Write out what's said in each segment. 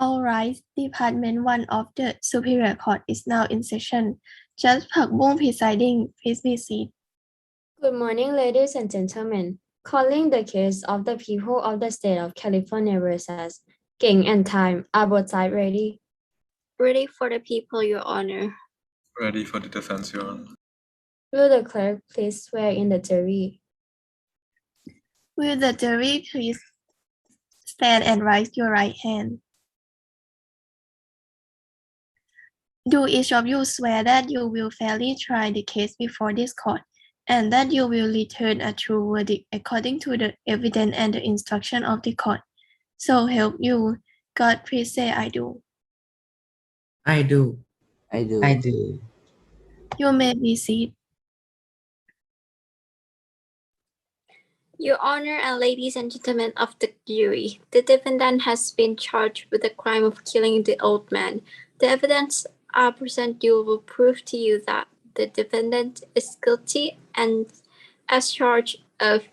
All right, Department 1 of the Superior Court is now in session. Judge Pakbung presiding. Please be seated. Good morning, ladies and gentlemen. Calling the case of the people of the state of California versus Keng and Time. Are both sides ready? Ready for the people, Your Honor. Ready for the defense, Your Honor. Will the clerk please swear in the jury? Will the jury please stand and raise your right hand? Do each of you swear that you will fairly try the case before this court, and that you will return a true verdict according to the evidence and the instruction of the court? So help you God, please say I do. I do. I do. I do. You may be seated. Your Honor and ladies and gentlemen of the jury, the defendant has been charged with the crime of killing the old man. The evidence I present you will prove to you that the defendant is guilty and as charged of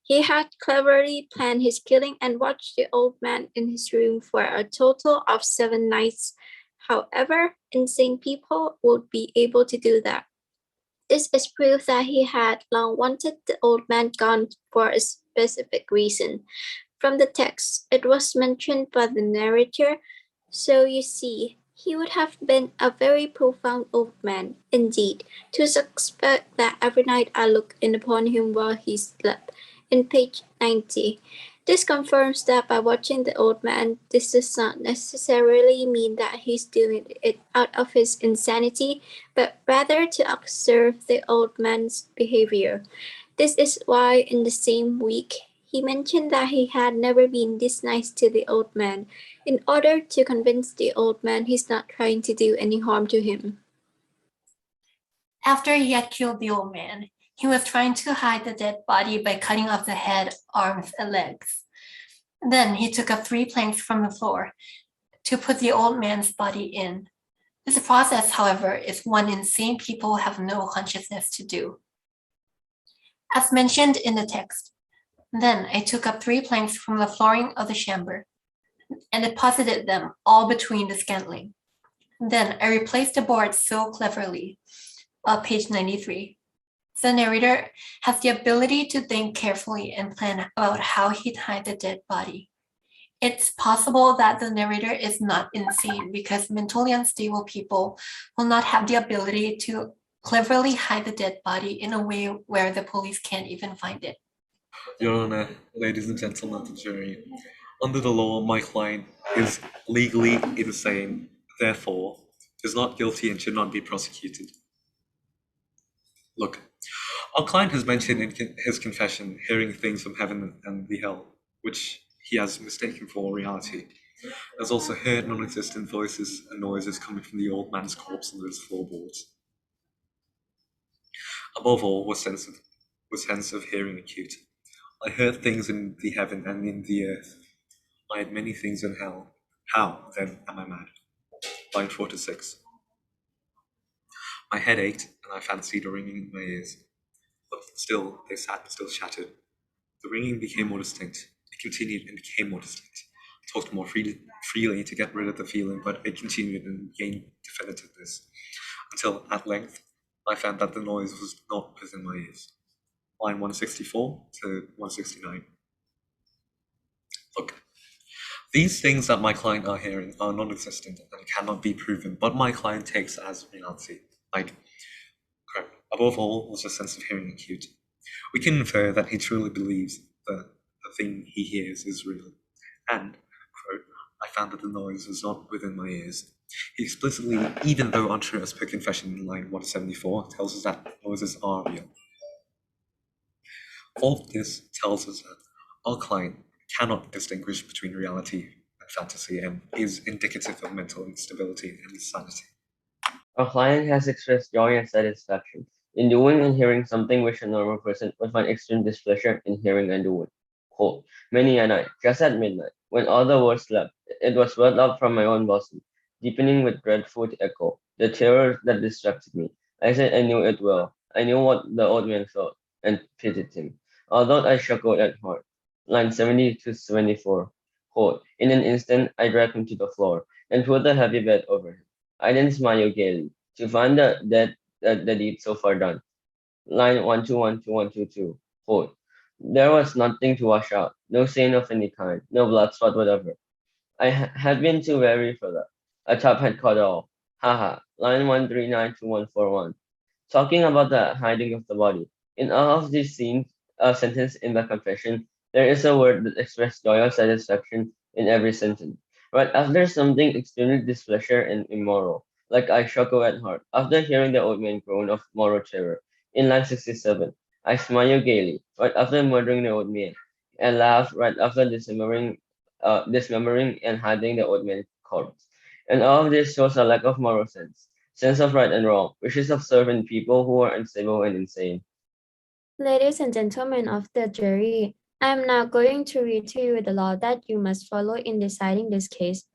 he had cleverly planned his killing and watched the old man in his room for a total of 7 nights. However, insane people would be able to do that. This is proof that he had long wanted the old man gone for a specific reason. From the text, it was mentioned by the narrator, so you see, he would have been a very profound old man, indeed, to suspect that every night I looked in upon him while he slept. In page 90, this confirms that by watching the old man, this does not necessarily mean that he's doing it out of his insanity, but rather to observe the old man's behavior. This is why in the same week, he mentioned that he had never been this nice to the old man, in order to convince the old man he's not trying to do any harm to him. After he had killed the old man, he was trying to hide the dead body by cutting off the head, arms, and legs. Then he took up 3 planks from the floor to put the old man's body in. This process, however, is one insane people have no consciousness to do. As mentioned in the text, then I took up 3 planks from the flooring of the chamber and deposited them all between the scantling. Then I replaced the boards so cleverly. Page 93. The narrator has the ability to think carefully and plan about how he'd hide the dead body. It's possible that the narrator is not insane because mentally unstable people will not have the ability to cleverly hide the dead body in a way where the police can't even find it. Your Honor, ladies and gentlemen of the jury, under the law, my client is legally insane, therefore is not guilty and should not be prosecuted. Look, our client has mentioned in his confession hearing things from heaven and the hell, which he has mistaken for reality. Has also heard non-existent voices and noises coming from the old man's corpse under his floorboards. Above all was sense of hearing acute. I heard things in the heaven and in the earth. I had many things in hell. How, then, am I mad? Line 46. My head ached, and I fancied a ringing in my ears. But still, they sat still shattered. The ringing became more distinct. It continued and became more distinct. I talked more freely to get rid of the feeling, but it continued and gained definitiveness. Until, at length, I found that the noise was not within my ears. Line 164 to 169. Look, these things that my client are hearing are non-existent and cannot be proven, but my client takes as reality. Above all was a sense of hearing acute. We can infer that he truly believes that the thing he hears is real. And, quote, I found that the noise was not within my ears. He explicitly, even though untrue as per confession in line 174, tells us that noises are real. All this tells us that our client cannot distinguish between reality and fantasy and is indicative of mental instability and insanity. Our client has expressed joy and satisfaction in doing and hearing something which a normal person would find extreme displeasure in hearing and doing. Quote, many a night, just at midnight, when all the world slept, it was welled up from my own bosom, deepening with dreadful echo, the terror that distracted me. I said I knew it well. I knew what the old man felt, and pitied him, although I chuckled at heart. Line 70 to 74. Quote, in an instant, I dragged him to the floor and put the heavy bed over him. I then smiled gaily to find the deed so far done. Line 121222. Quote, there was nothing to wash out, no stain of any kind, no blood spot whatever. I had been too wary for that. A top had caught all. Haha. Line 1392141. Talking about the hiding of the body. In all of these scenes, a sentence in the confession, there is a word that expresses joy or satisfaction in every sentence. Right after something extremely displeasure and immoral, like I shook at heart, after hearing the old man groan of moral terror. In line 67, I smiled gaily, right after murdering the old man, and laughed right after dismembering and hiding the old man's corpse. And all of this shows a lack of moral sense of right and wrong, which is observed in people who are unstable and insane. Ladies and gentlemen of the jury, I am now going to read to you the law that you must follow in deciding this case.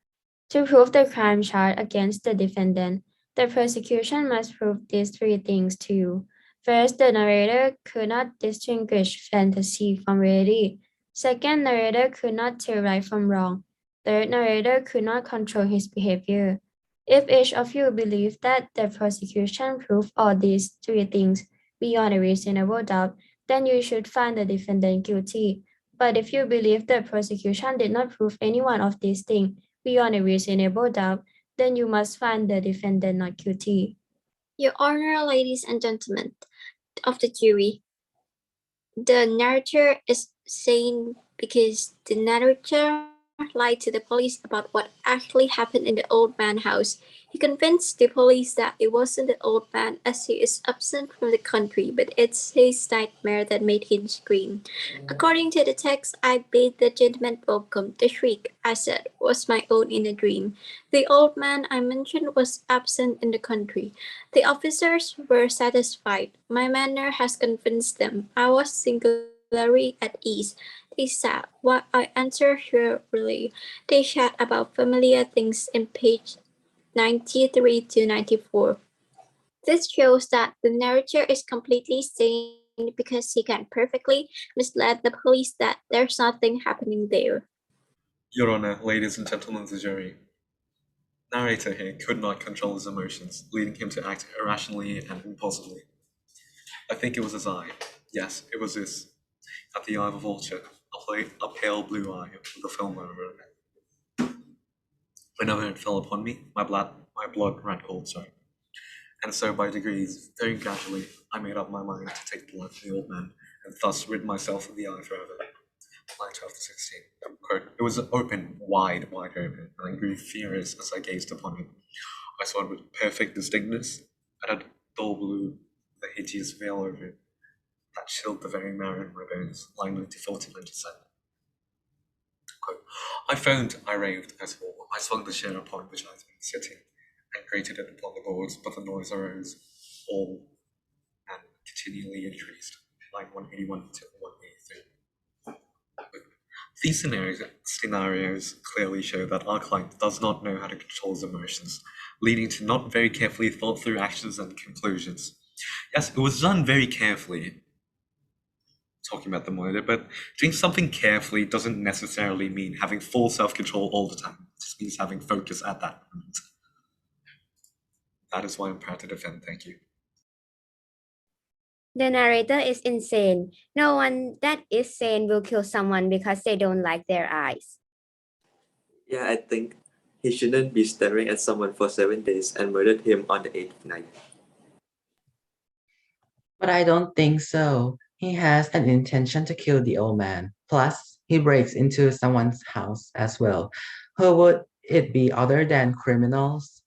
To prove the crime charged against the defendant, the prosecution must prove these three things to you. First, the narrator could not distinguish fantasy from reality. Second, narrator could not tell right from wrong. Third, narrator could not control his behavior. If each of you believe that the prosecution proved all these three things beyond a reasonable doubt, then you should find the defendant guilty. But if you believe the prosecution did not prove any one of these things beyond a reasonable doubt, then you must find the defendant not guilty. Your Honor, ladies and gentlemen of the jury, the narrator is sane because the narrator lied to the police about what actually happened in the old man's house. He convinced the police that it wasn't the old man as he is absent from the country, but it's his nightmare that made him scream. According to the text, I bade the gentleman welcome. The shriek, I said, was my own in a dream. The old man I mentioned was absent in the country. The officers were satisfied. My manner has convinced them. I was singularly at ease. They sat while I answered cheerfully. They chat about familiar things in page 93 to 94. This shows that the narrator is completely sane because he can perfectly mislead the police that there's nothing happening there. Your Honor, ladies and gentlemen of the jury, narrator here could not control his emotions, leading him to act irrationally and impulsively. I think it was his eye. Yes, it was this. At the eye of a vulture, a pale blue eye with a film over it. Whenever it fell upon me, my blood ran cold, And so by degrees, very gradually, I made up my mind to take the life of the old man, and thus rid myself of the eye forever. Line 12 to 16. Quote, it was open, wide open, and I grew furious as I gazed upon it. I saw it with perfect distinctness, and had dull blue, the hideous veil over it, that chilled the very marrow in my bones. Line 94 to 97. Quote, I phoned, I raved, I swore, I swung the chair upon which I had been sitting, and grated it upon the boards, but the noise arose, all, and continually increased. Line 181 to 183. These scenarios clearly show that our client does not know how to control his emotions, leading to not very carefully thought through actions and conclusions. Yes, it was done very carefully, talking about the murder, but doing something carefully doesn't necessarily mean having full self-control all the time. It just means having focus at that moment. That is why I'm proud to defend. Thank you. The narrator is insane. No one that is sane will kill someone because they don't like their eyes. Yeah, I think he shouldn't be staring at someone for 7 days and murdered him on the 8th night. But I don't think so. He has an intention to kill the old man. Plus, he breaks into someone's house as well. Who would it be other than criminals?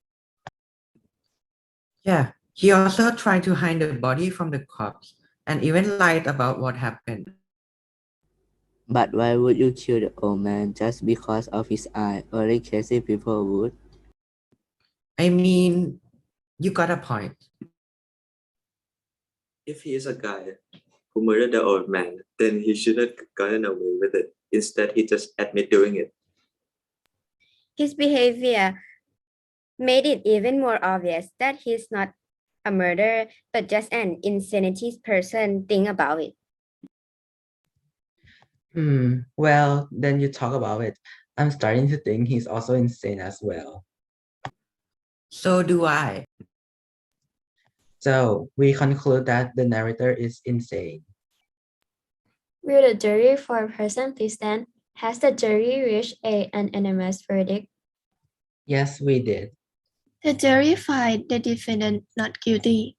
Yeah, he also tried to hide the body from the cops and even lied about what happened. But why would you kill the old man just because of his eye? Only crazy people would. I mean, you got a point. If he is a guy who murdered the old man, then he shouldn't have gotten away with it. Instead, he just admitted doing it. His behavior made it even more obvious that he's not a murderer, but just an insanity person. Think about it. Well, then you talk about it. I'm starting to think he's also insane as well. So do I. So we conclude that the narrator is insane. Will the jury foreperson please stand? Has the jury reached an unanimous verdict? Yes, we did. The jury finds the defendant not guilty.